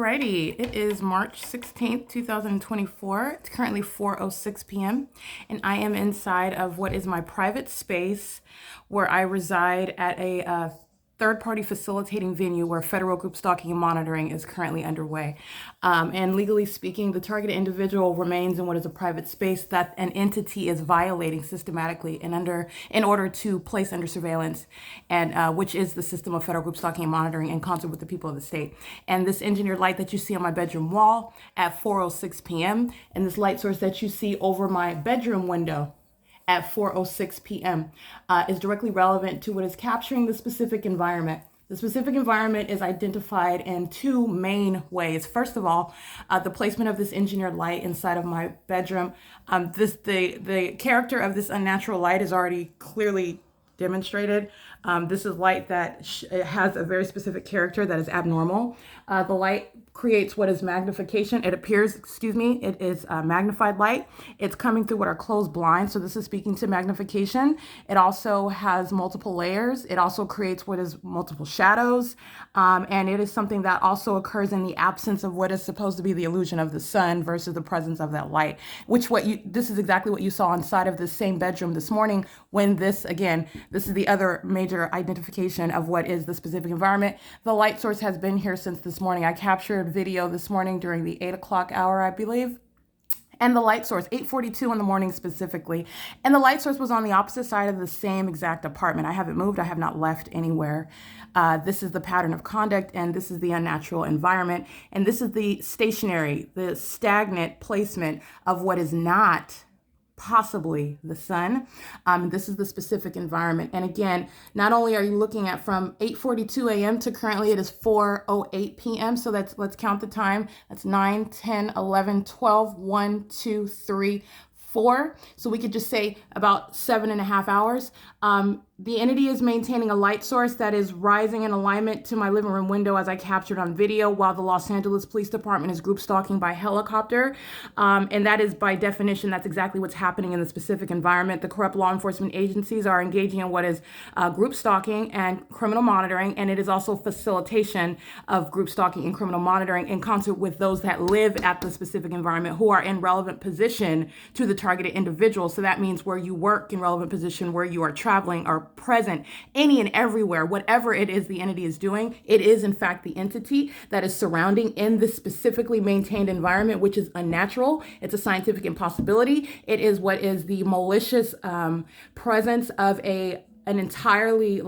Alrighty, it is March 16th, 2024. It's currently 4:06 p.m. and I am inside of what is my private space where I reside at a third-party facilitating venue where federal group stalking and monitoring is currently underway. And legally speaking, the targeted individual remains in what is a private space that an entity is violating systematically in order to place under surveillance, and which is the system of federal group stalking and monitoring in concert with the people of the state. And this engineered light that you see on my bedroom wall at 4:06 p.m. and this light source that you see over my bedroom window at 4:06 p.m. Is directly relevant to what is capturing the specific environment. The specific environment is identified in two main ways. First of all, the placement of this engineered light inside of my bedroom. The character of this unnatural light is already clearly demonstrated. This is light that has a very specific character that is abnormal. The light creates what is magnification. It is magnified light. It's coming through what are closed blinds. So this is speaking to magnification. It also has multiple layers. It also creates what is multiple shadows. And it is something that also occurs in the absence of what is supposed to be the illusion of the sun versus the presence of that light, this is exactly what you saw inside of the same bedroom this morning when this is the other major identification of what is the specific environment. The light source has been here since this morning. I captured video this morning during the 8 o'clock hour, I believe. And the light source, 8:42 in the morning specifically. And the light source was on the opposite side of the same exact apartment. I haven't moved. I have not left anywhere. This is the pattern of conduct, and this is the unnatural environment. And this is the stagnant placement of what is not possibly the sun. This is the specific environment. And again, not only are you looking at from 8:42 a.m. to currently it is 4:08 p.m. So let's count the time. That's 9, 10, 11, 12, 1, 2, 3, 4. So we could just say about 7.5 hours. The entity is maintaining a light source that is rising in alignment to my living room window as I captured on video, while the Los Angeles Police Department is group stalking by helicopter. And that is by definition, that's exactly what's happening in the specific environment. The corrupt law enforcement agencies are engaging in what is group stalking and criminal monitoring, and it is also facilitation of group stalking and criminal monitoring in concert with those that live at the specific environment who are in relevant position to the targeted individual. So that means where you work in relevant position, where you are traveling or present, any and everywhere, whatever it is the entity is doing, it is in fact the entity that is surrounding in this specifically maintained environment, which is unnatural. It's a scientific impossibility. It is what is the malicious presence of an entirely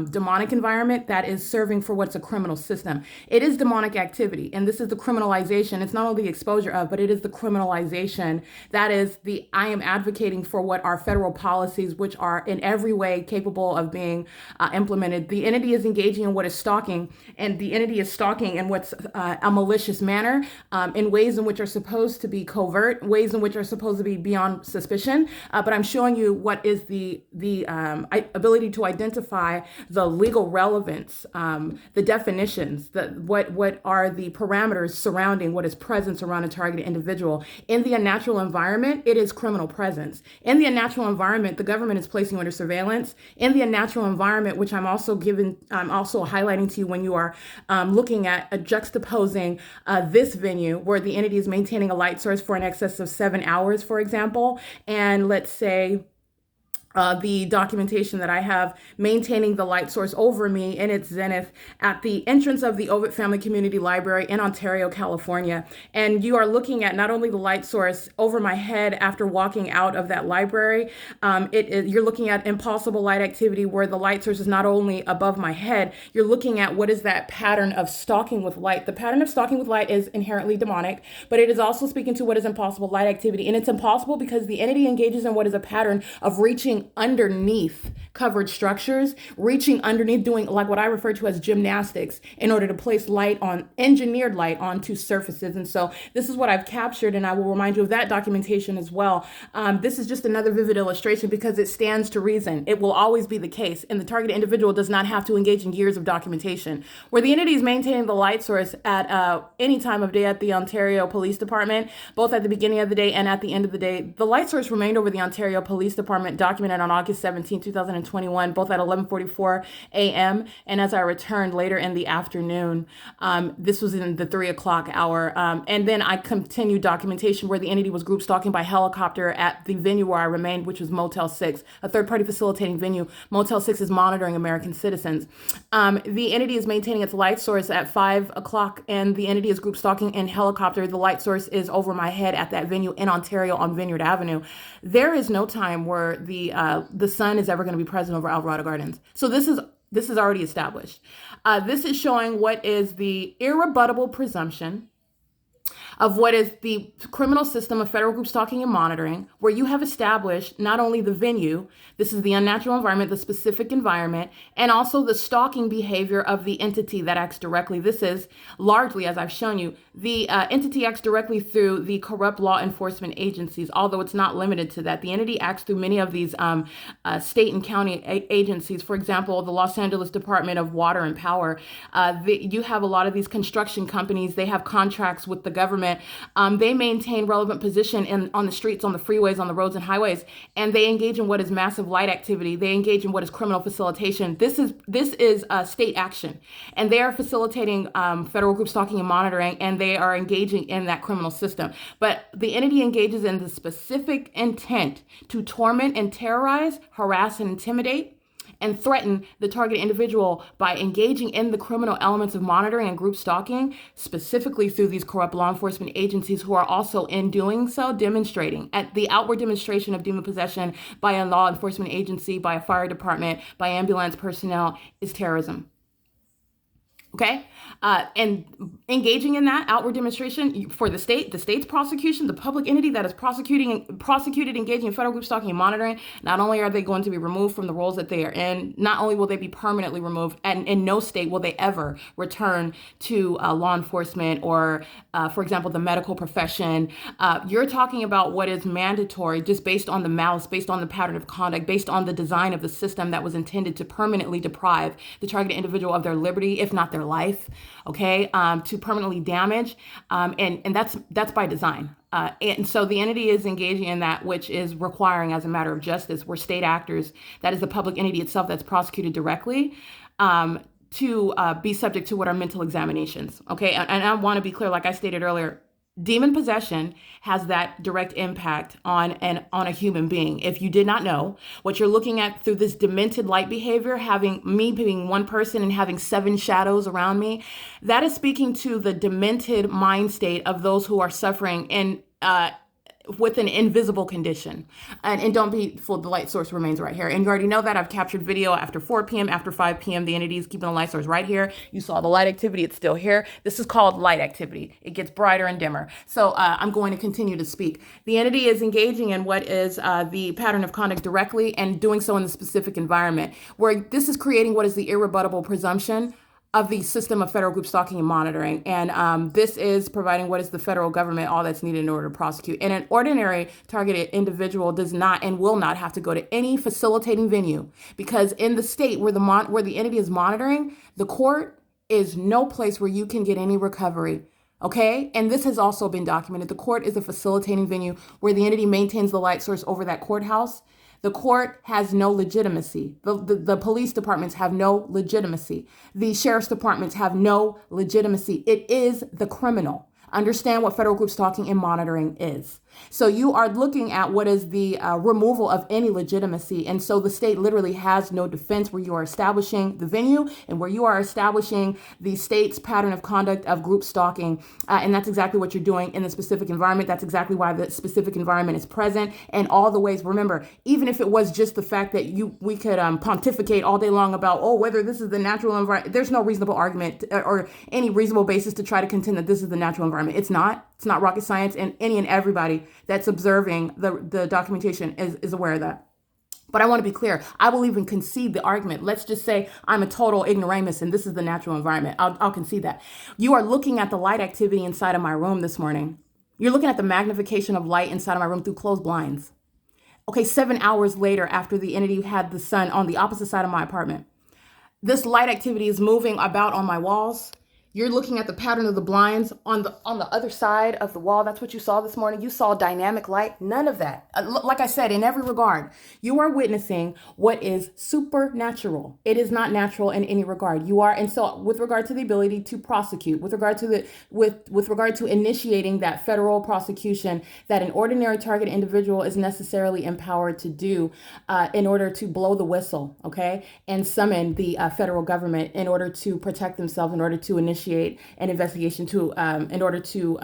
demonic environment that is serving for what's a criminal system. It is demonic activity, and this is the criminalization. It's not only the exposure of, but it is the criminalization. That is I am advocating for what are federal policies, which are in every way capable of being implemented. The entity is engaging in what is stalking, and the entity is stalking in what's a malicious manner, in ways in which are supposed to be covert, ways in which are supposed to be beyond suspicion. But I'm showing you what is the ability to identify the legal relevance, the definitions, what are the parameters surrounding what is presence around a targeted individual. In the unnatural environment, it is criminal presence. In the unnatural environment, the government is placing you under surveillance. In the unnatural environment, which I'm also highlighting to you when you are looking at juxtaposing this venue where the entity is maintaining a light source for in excess of 7 hours, for example, and let's say the documentation that I have maintaining the light source over me in its zenith at the entrance of the Ovid Family Community Library in Ontario, California. And you are looking at not only the light source over my head after walking out of that library, you're looking at impossible light activity where the light source is not only above my head, you're looking at what is that pattern of stalking with light. The pattern of stalking with light is inherently demonic, but it is also speaking to what is impossible light activity. And it's impossible because the entity engages in what is a pattern of reaching underneath covered structures, reaching underneath, doing like what I refer to as gymnastics in order to place engineered light onto surfaces. And so this is what I've captured, and I will remind you of that documentation as well. This is just another vivid illustration because it stands to reason. It will always be the case, and the targeted individual does not have to engage in years of documentation. Where the entity is maintaining the light source at any time of day at the Ontario Police Department, both at the beginning of the day and at the end of the day, the light source remained over the Ontario Police Department documented on August 17, 2020 2021, both at 11:44 a.m. and as I returned later in the afternoon. This was in the 3 o'clock hour. And then I continued documentation where the entity was group stalking by helicopter at the venue where I remained, which was Motel 6, a third-party facilitating venue. Motel 6 is monitoring American citizens. The entity is maintaining its light source at 5 o'clock, and the entity is group stalking in helicopter. The light source is over my head at that venue in Ontario on Vineyard Avenue. There is no time where the sun is ever going to be present over Alvarado Gardens. So this is already established. This is showing what is the irrebuttable presumption of what is the criminal system of federal group stalking and monitoring, where you have established not only the venue, this is the unnatural environment, the specific environment, and also the stalking behavior of the entity that acts directly. This is largely, as I've shown you, the entity acts directly through the corrupt law enforcement agencies, although it's not limited to that. The entity acts through many of these state and county agencies. For example, the Los Angeles Department of Water and Power. You have a lot of these construction companies. They have contracts with the government. They maintain relevant position on the streets, on the freeways, on the roads and highways, and they engage in what is massive light activity. They engage in what is criminal facilitation. This is state action, and they are facilitating federal group stalking and monitoring, and they are engaging in that criminal system. But the entity engages in the specific intent to torment and terrorize, harass and intimidate, and threaten the target individual by engaging in the criminal elements of monitoring and group stalking, specifically through these corrupt law enforcement agencies who are also, in doing so, demonstrating. At the outward demonstration of demon possession by a law enforcement agency, by a fire department, by ambulance personnel is terrorism. Okay, and engaging in that outward demonstration for the state's prosecution, the public entity that is prosecuted, engaging in federal group stalking and monitoring, not only are they going to be removed from the roles that they are in, not only will they be permanently removed, and in no state will they ever return to law enforcement or, for example, the medical profession. You're talking about what is mandatory just based on the malice, based on the pattern of conduct, based on the design of the system that was intended to permanently deprive the targeted individual of their liberty, if not their life, okay, to permanently damage, and that's by design. And so the entity is engaging in that which is requiring, as a matter of justice, where state actors, that is the public entity itself that's prosecuted directly, to be subject to what are mental examinations, okay? And I want to be clear, like I stated earlier, demon possession has that direct impact on a human being. If you did not know, what you're looking at through this demented light behavior, having me being one person and having 7 shadows around me, that is speaking to the demented mind state of those who are suffering in with an invisible condition. And don't be fooled, the light source remains right here. And you already know that. I've captured video after 4 p.m., after 5 p.m. The entity is keeping the light source right here. You saw the light activity. It's still here. This is called light activity. It gets brighter and dimmer. So I'm going to continue to speak. The entity is engaging in what is the pattern of conduct directly and doing so in the specific environment, where this is creating what is the irrebuttable presumption of the system of federal group stalking and monitoring. And this is providing what is the federal government all that's needed in order to prosecute. And an ordinary targeted individual does not and will not have to go to any facilitating venue, because in the state where the entity is monitoring, the court is no place where you can get any recovery. Okay, and this has also been documented. The court is a facilitating venue where the entity maintains the light source over that courthouse. The court has no legitimacy. The police departments have no legitimacy. The sheriff's departments have no legitimacy. It is the criminal. Understand what federal group stalking and monitoring is. So you are looking at what is the removal of any legitimacy. And so the state literally has no defense where you are establishing the venue and where you are establishing the state's pattern of conduct of group stalking. And that's exactly what you're doing in the specific environment. That's exactly why the specific environment is present. And all the ways, remember, even if it was just the fact that we could pontificate all day long about, whether this is the natural environment, there's no reasonable argument or any reasonable basis to try to contend that this is the natural environment. It's not rocket science, and any and everybody that's observing the documentation is aware of that. But I want to be clear. I will even concede the argument. Let's just say I'm a total ignoramus and this is the natural environment. I'll concede that. You are looking at the light activity inside of my room this morning. You're looking at the magnification of light inside of my room through closed blinds. Okay, 7 hours later, after the entity had the sun on the opposite side of my apartment, this light activity is moving about on my walls. You're looking at the pattern of the blinds on the other side of the wall. That's what you saw this morning. You saw dynamic light. None of that. Like I said, in every regard, you are witnessing what is supernatural. It is not natural in any regard. You are, and so with regard to the ability to prosecute, with regard to with regard to initiating that federal prosecution that an ordinary target individual is necessarily empowered to do in order to blow the whistle, okay, and summon the federal government in order to protect themselves, in order to initiate an investigation, to in order to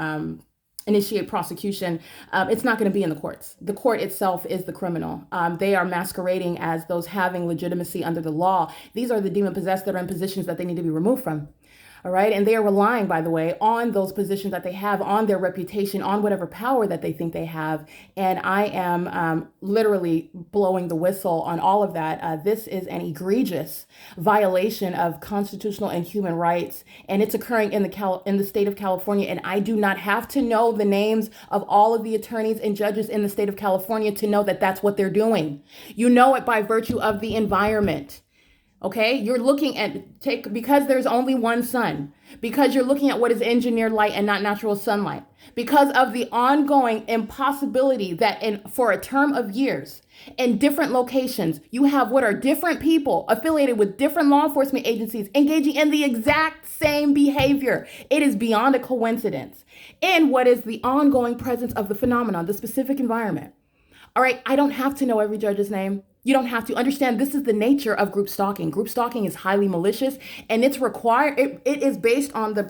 initiate prosecution. It's not going to be in the courts. The court itself is the criminal. They are masquerading as those having legitimacy under the law. These are the demon possessed that are in positions that they need to be removed from. All right. And they are relying, by the way, on those positions that they have, on their reputation, on whatever power that they think they have. And I am literally blowing the whistle on all of that. This is an egregious violation of constitutional and human rights. And it's occurring in the state of California. And I do not have to know the names of all of the attorneys and judges in the state of California to know that that's what they're doing. You know it by virtue of the environment. Okay, you're looking at because there's only one sun, because you're looking at what is engineered light and not natural sunlight, because of the ongoing impossibility that for a term of years in different locations, you have what are different people affiliated with different law enforcement agencies engaging in the exact same behavior. It is beyond a coincidence in what is the ongoing presence of the phenomenon, the specific environment. All right, I don't have to know every judge's name. You don't have to understand this is the nature of group stalking. Group stalking is highly malicious, and it's required. It is based on the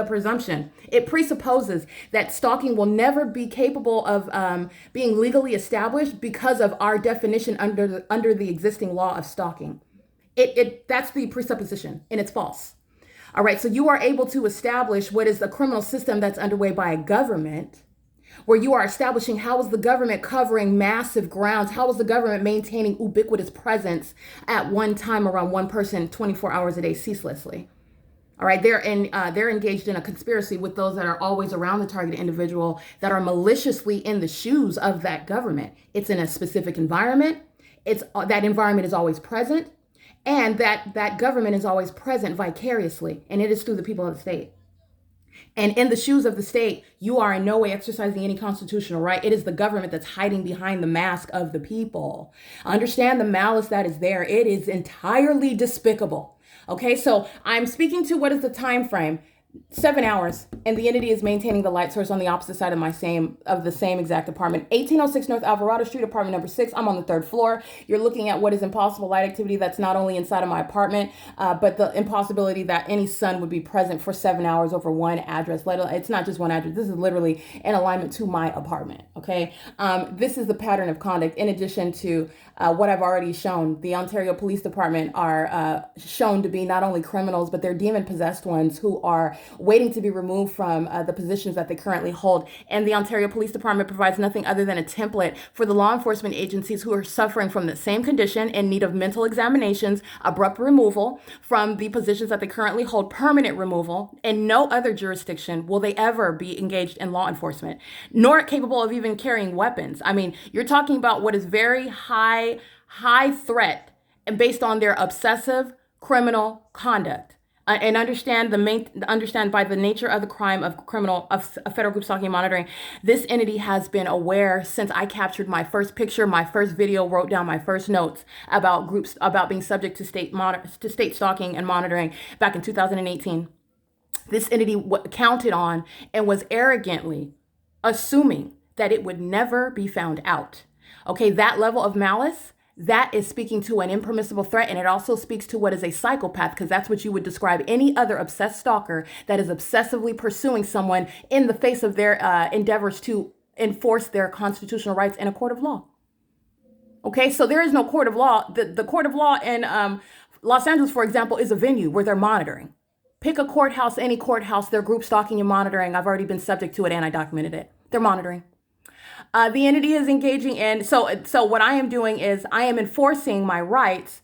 presumption. It presupposes that stalking will never be capable of being legally established because of our definition under the existing law of stalking. That's the presupposition, and it's false. All right, so you are able to establish what is a criminal system that's underway by a government, where you are establishing how is the government covering massive grounds, how is the government maintaining ubiquitous presence at one time around one person 24 hours a day ceaselessly. All right, they're engaged in a conspiracy with those that are always around the target individual, that are maliciously in the shoes of that government. It's in a specific environment. That environment is always present, and that government is always present vicariously, and it is through the people of the state. And in the shoes of the state, you are in no way exercising any constitutional right. It is the government that's hiding behind the mask of the people. Understand the malice that is there. It is entirely despicable. Okay, so I'm speaking to what is the time frame. 7 hours, and the entity is maintaining the light source on the opposite side of the same exact apartment. 1806 North Alvarado Street, apartment number 6. I'm on the 3rd floor. You're looking at what is impossible light activity that's not only inside of my apartment, but the impossibility that any sun would be present for 7 hours over one address. It's not just one address. This is literally in alignment to my apartment. Okay, this is the pattern of conduct. In addition to what I've already shown, the Ontario Police Department are shown to be not only criminals, but they're demon-possessed ones who are waiting to be removed from the positions that they currently hold. And the Ontario Police Department provides nothing other than a template for the law enforcement agencies who are suffering from the same condition, in need of mental examinations, abrupt removal from the positions that they currently hold, permanent removal. In no other jurisdiction will they ever be engaged in law enforcement, nor capable of even carrying weapons. I mean, you're talking about what is very high threat, and based on their obsessive criminal conduct. And understand by the nature of the crime of federal group stalking and monitoring, this entity has been aware since I captured my first picture, my first video, wrote down my first notes about groups, about being subject to state stalking and monitoring back in 2018. This entity counted on and was arrogantly assuming that it would never be found out. Okay, that level of malice, that is speaking to an impermissible threat, and it also speaks to what is a psychopath, because that's what you would describe any other obsessed stalker that is obsessively pursuing someone in the face of their endeavors to enforce their constitutional rights in a court of law. Okay, so there is no court of law. The court of law in Los Angeles, for example, is a venue where they're monitoring. Pick a courthouse, any courthouse, they're group stalking and monitoring. I've already been subject to it and I documented it. They're monitoring. The entity is engaging in, so what I am doing is I am enforcing my rights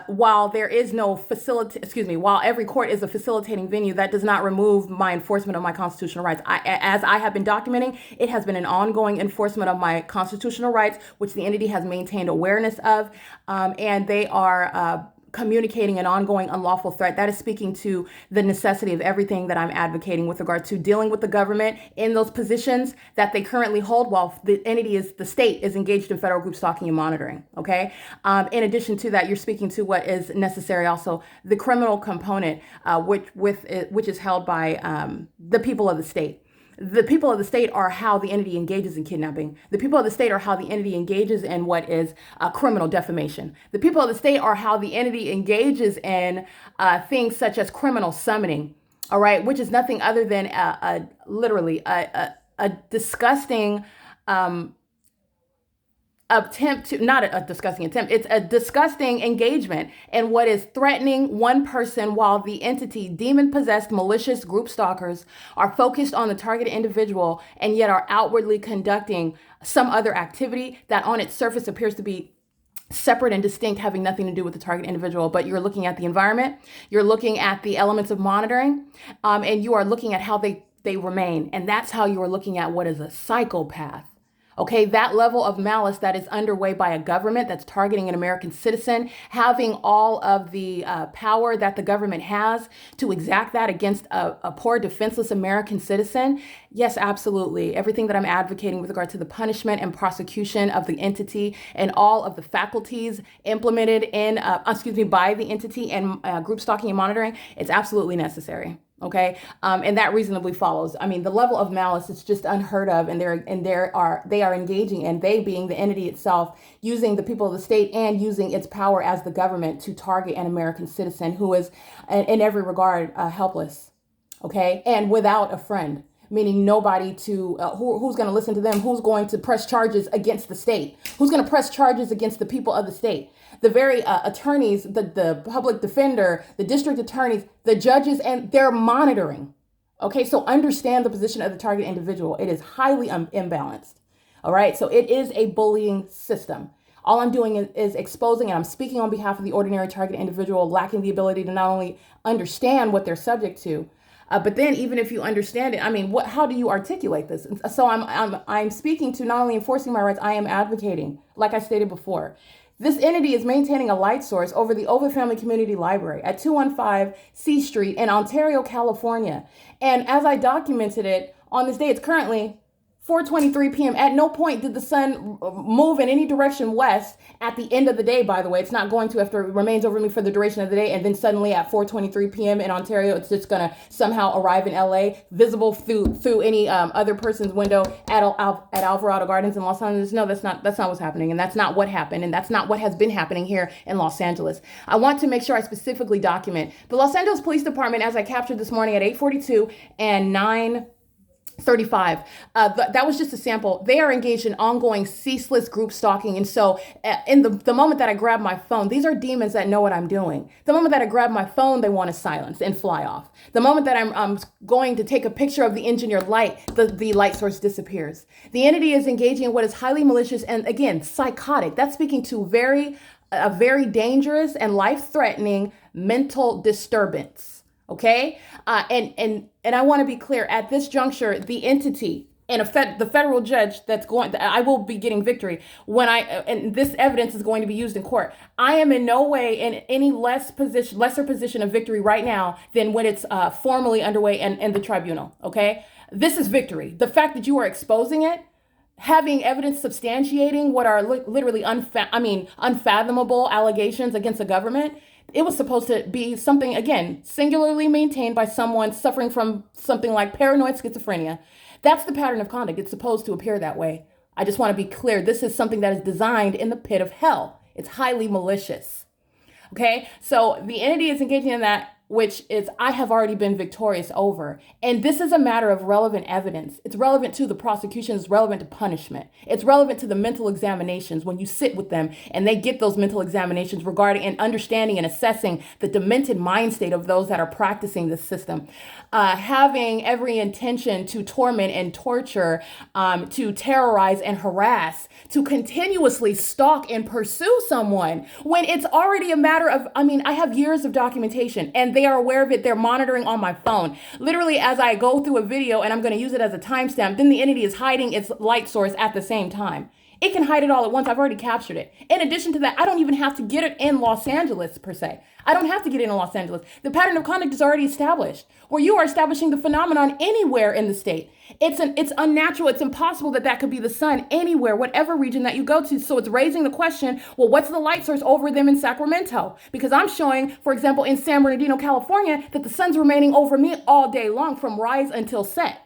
while there is no while every court is a facilitating venue. That does not remove my enforcement of my constitutional rights. As I have been documenting, it has been an ongoing enforcement of my constitutional rights, which the entity has maintained awareness of, and they are communicating an ongoing unlawful threat. That is speaking to the necessity of everything that I'm advocating with regard to dealing with the government in those positions that they currently hold while the state is engaged in federal group stalking and monitoring. Okay. In addition to that, you're speaking to what is necessary also, the criminal component, which is held by the people of the state. The people of the state are how the entity engages in kidnapping. The people of the state are how the entity engages in what is criminal defamation. The people of the state are how the entity engages in things such as criminal summoning, all right, which is nothing other than literally a disgusting attempt to, not a disgusting attempt, it's a disgusting engagement in what is threatening one person while the entity, demon-possessed malicious group stalkers, are focused on the targeted individual and yet are outwardly conducting some other activity that on its surface appears to be separate and distinct, having nothing to do with the target individual. But you're looking at the environment, you're looking at the elements of monitoring, and you are looking at how they remain. And that's how you are looking at what is a psychopath. Okay, that level of malice that is underway by a government that's targeting an American citizen, having all of the power that the government has to exact that against a poor, defenseless American citizen. Yes, absolutely. Everything that I'm advocating with regard to the punishment and prosecution of the entity and all of the faculties implemented by the entity and group stalking and monitoring, it's absolutely necessary. Okay. And that reasonably follows. I mean, the level of malice is just unheard of. And they are engaging, and they being the entity itself, using the people of the state and using its power as the government to target an American citizen who is in every regard helpless. Okay. And without a friend, meaning nobody to who's going to listen to them, who's going to press charges against the state, who's going to press charges against the people of the state. The very attorneys, the public defender, the district attorneys, the judges, and they're monitoring. Okay, so understand the position of the target individual. It is highly imbalanced. All right, so it is a bullying system. All I'm doing is exposing, and I'm speaking on behalf of the ordinary target individual lacking the ability to not only understand what they're subject to, but then even if you understand it, I mean, how do you articulate this? So I'm speaking to not only enforcing my rights, I am advocating, like I stated before. This entity is maintaining a light source over the Ovid Family Community Library at 215 C Street in Ontario, California. And as I documented it on this day, it's currently 4:23 p.m. At no point did the sun move in any direction west at the end of the day, by the way. It's not going to, after it remains over me for the duration of the day, and then suddenly at 4:23 p.m. in Ontario, it's just going to somehow arrive in LA, visible through any other person's window at Alvarado Gardens in Los Angeles. No, that's not what's happening, and that's not what happened, and that's not what has been happening here in Los Angeles. I want to make sure I specifically document the Los Angeles Police Department, as I captured this morning at 8:42 and 9:35. That was just a sample. They are engaged in ongoing, ceaseless group stalking. And so in the moment that I grab my phone, these are demons that know what I'm doing. The moment that I grab my phone, they want to silence and fly off. The moment that I'm going to take a picture of the engineered light, the light source disappears. The entity is engaging in what is highly malicious and, again, psychotic. That's speaking to a very dangerous and life-threatening mental disturbance. Okay. And I want to be clear at this juncture, the entity and the federal judge I will be getting victory and this evidence is going to be used in court. I am in no way in any lesser position of victory right now than when it's formally underway in the tribunal. Okay. This is victory. The fact that you are exposing it, having evidence substantiating what are literally unfathomable allegations against the government. It was supposed to be something, again, singularly maintained by someone suffering from something like paranoid schizophrenia. That's the pattern of conduct. It's supposed to appear that way. I just want to be clear. This is something that is designed in the pit of hell. It's highly malicious. Okay, so the entity is engaging in that, which is I have already been victorious over. And this is a matter of relevant evidence. It's relevant to the prosecution. It's relevant to punishment. It's relevant to the mental examinations when you sit with them and they get those mental examinations regarding and understanding and assessing the demented mind state of those that are practicing this system. Having every intention to torment and torture, to terrorize and harass, to continuously stalk and pursue someone when it's already a matter of, I have years of documentation and they are aware of it. They're monitoring on my phone. Literally, as I go through a video and I'm going to use it as a timestamp, then the entity is hiding its light source at the same time. It can hide it all at once. I've already captured it. In addition to that, I don't even have to get it in Los Angeles per se. I don't have to get it in Los Angeles. The pattern of conduct is already established, where you are establishing the phenomenon anywhere in the state. It's unnatural. It's impossible that could be the sun anywhere, whatever region that you go to. So it's raising the question, well, what's the light source over them in Sacramento? Because I'm showing, for example, in San Bernardino, California, that the sun's remaining over me all day long from rise until set.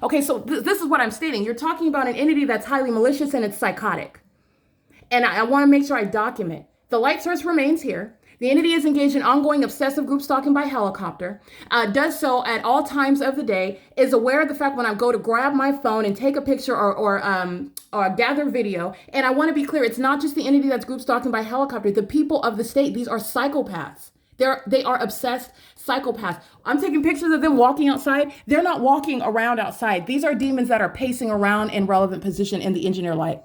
Okay, so this is what I'm stating. You're talking about an entity that's highly malicious and it's psychotic. And I want to make sure I document. The light source remains here. The entity is engaged in ongoing obsessive group stalking by helicopter, does so at all times of the day, is aware of the fact when I go to grab my phone and take a picture or gather video. And I want to be clear, it's not just the entity that's group stalking by helicopter. The people of the state, these are psychopaths. They are obsessed psychopaths. I'm taking pictures of them walking outside. They're not walking around outside. These are demons that are pacing around in relevant position in the engineer light.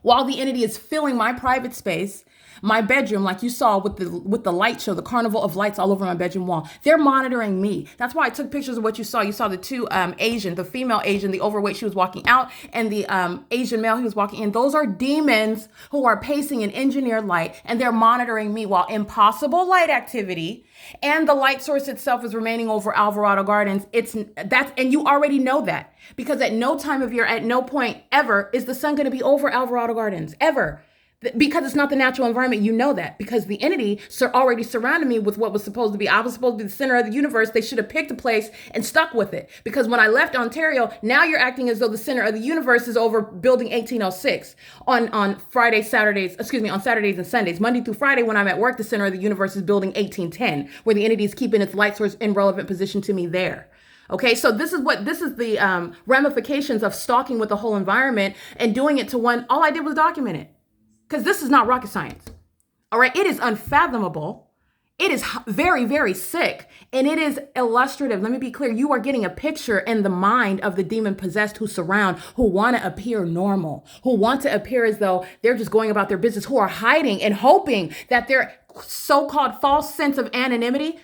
While the entity is filling my private space, my bedroom, like you saw with the light show, the carnival of lights all over my bedroom wall, they're monitoring me. That's why I took pictures of what you saw. You saw the two Asian, the female Asian, the overweight, she was walking out, and the Asian male, he was walking in. Those are demons who are pacing in engineered light, and they're monitoring me while impossible light activity and the light source itself is remaining over Alvarado Gardens. And you already know that, because at no time of year, at no point ever is the sun going to be over Alvarado Gardens, ever. Because it's not the natural environment. You know that, because the entity already surrounded me with what was supposed to be, I was supposed to be the center of the universe. They should have picked a place and stuck with it. Because when I left Ontario, now you're acting as though the center of the universe is over building 1806 on Saturdays and Sundays. Monday through Friday, when I'm at work, the center of the universe is building 1810, where the entity is keeping its light source in relevant position to me there. Okay, so this is the ramifications of stalking with the whole environment and doing it to one. All I did was document it. Because this is not rocket science. All right. It is unfathomable. It is very, very sick. And it is illustrative. Let me be clear. You are getting a picture in the mind of the demon possessed who surround, who want to appear normal, who want to appear as though they're just going about their business, who are hiding and hoping that their so-called false sense of anonymity,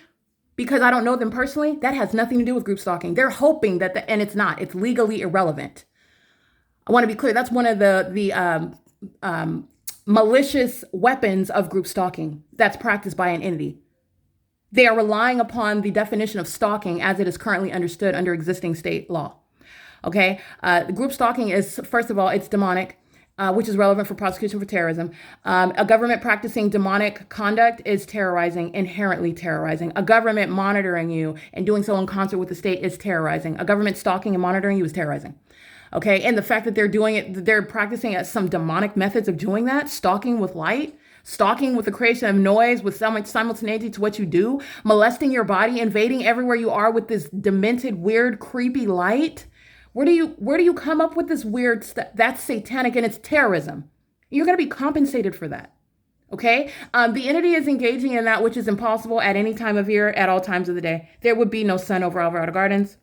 because I don't know them personally, that has nothing to do with group stalking. They're hoping and it's not. It's legally irrelevant. I want to be clear. That's one of the malicious weapons of group stalking that's practiced by an entity. They are relying upon the definition of stalking as it is currently understood under existing state law. Okay, the group stalking is, first of all, it's demonic, which is relevant for prosecution for terrorism. A government practicing demonic conduct is terrorizing, inherently terrorizing. A government monitoring you and doing so in concert with the state is terrorizing. A government stalking and monitoring you is terrorizing. Okay, and the fact that they're practicing some demonic methods of doing that, stalking with light, stalking with the creation of noise, with so much simultaneity to what you do, molesting your body, invading everywhere you are with this demented, weird, creepy light. Where do you come up with this weird stuff? That's satanic and it's terrorism. You're going to be compensated for that. Okay, the entity is engaging in that which is impossible at any time of year, at all times of the day. There would be no sun over Alvarado Gardens.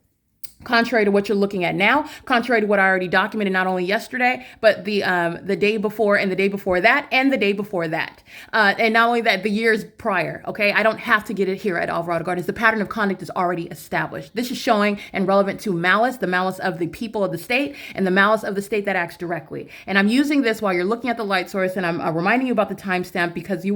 Contrary to what you're looking at now, contrary to what I already documented, not only yesterday, but the day before and the day before that and the day before that. And not only that, the years prior, okay? I don't have to get it here at Alvarado Gardens. The pattern of conduct is already established. This is showing and relevant to malice, the malice of the people of the state and the malice of the state that acts directly. And I'm using this while you're looking at the light source, and I'm reminding you about the timestamp, because I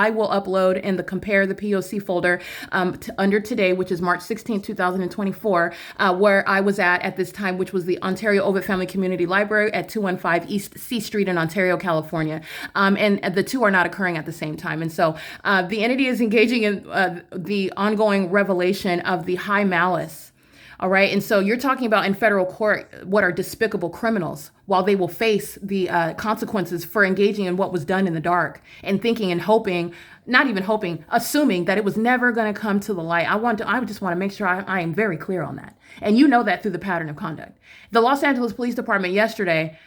will upload in the Compare the P.O.C. folder under today, which is March 16, 2024, where I was at this time, which was the Ontario Ovid Family Community Library at 215 East C Street in Ontario, California. And the two are not occurring at the same time. And so the entity is engaging in the ongoing revelation of the high malice. All right. And so you're talking about in federal court what are despicable criminals, while they will face the consequences for engaging in what was done in the dark and thinking and hoping, not even hoping, assuming that it was never going to come to the light. I just want to make sure I am very clear on that. And you know that through the pattern of conduct. The Los Angeles Police Department yesterday,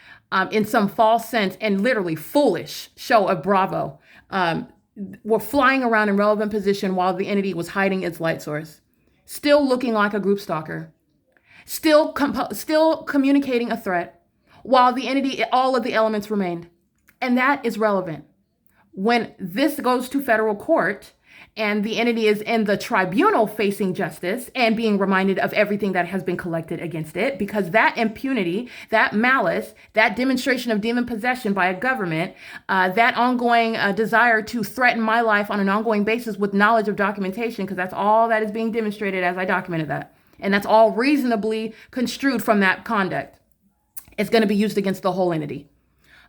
in some false sense and literally foolish show of Bravo, were flying around in relevant position while the entity was hiding its light source, still looking like a group stalker, still communicating a threat, while the entity, all of the elements remained. And that is relevant. When this goes to federal court, And the entity is in the tribunal facing justice and being reminded of everything that has been collected against it, because that impunity, that malice, that demonstration of demon possession by a government, that ongoing desire to threaten my life on an ongoing basis with knowledge of documentation, because that's all that is being demonstrated as I documented that. And that's all reasonably construed from that conduct. It's going to be used against the whole entity.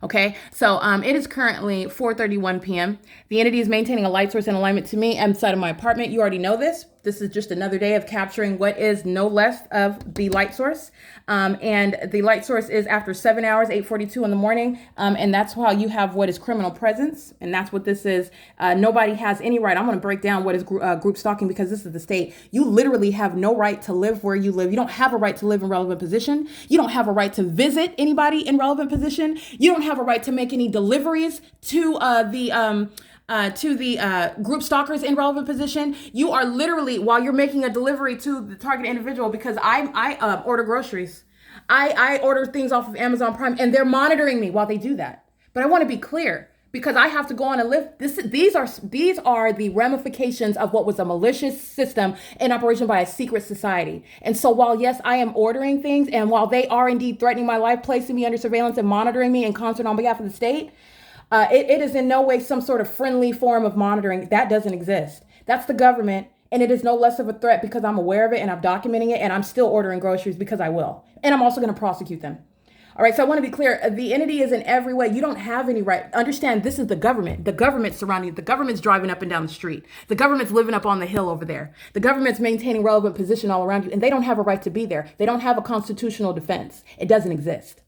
Okay, so it is currently 4:31 p.m. The entity is maintaining a light source in alignment to me inside of my apartment. You already know this. This is just another day of capturing what is no less of the light source. And the light source is after 7 hours, 8:42 in the morning. And that's how you have what is criminal presence. And that's what this is. Nobody has any right. I'm going to break down what is group stalking, because this is the state. You literally have no right to live where you live. You don't have a right to live in relevant position. You don't have a right to visit anybody in relevant position. You don't have a right to make any deliveries to the group stalkers in relevant position. You are literally, while you're making a delivery to the target individual, because I order groceries. I order things off of Amazon Prime, and they're monitoring me while they do that. But I want to be clear, because I have to go on and live. These are the ramifications of what was a malicious system in operation by a secret society. And so while, yes, I am ordering things, and while they are indeed threatening my life, placing me under surveillance and monitoring me in concert on behalf of the state, it is in no way some sort of friendly form of monitoring. That doesn't exist. That's the government, and it is no less of a threat because I'm aware of it and I'm documenting it, and I'm still ordering groceries because I will. And I'm also going to prosecute them. All right, so I want to be clear. The entity is in every way. You don't have any right. Understand, this is the government. The government's surrounding you. The government's driving up and down the street. The government's living up on the hill over there. The government's maintaining relevant position all around you, and they don't have a right to be there. They don't have a constitutional defense. It doesn't exist.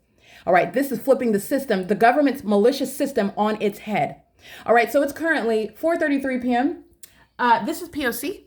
All right, this is flipping the system, the government's malicious system, on its head. All right, so it's currently 4:33 p.m. This is P.O.C.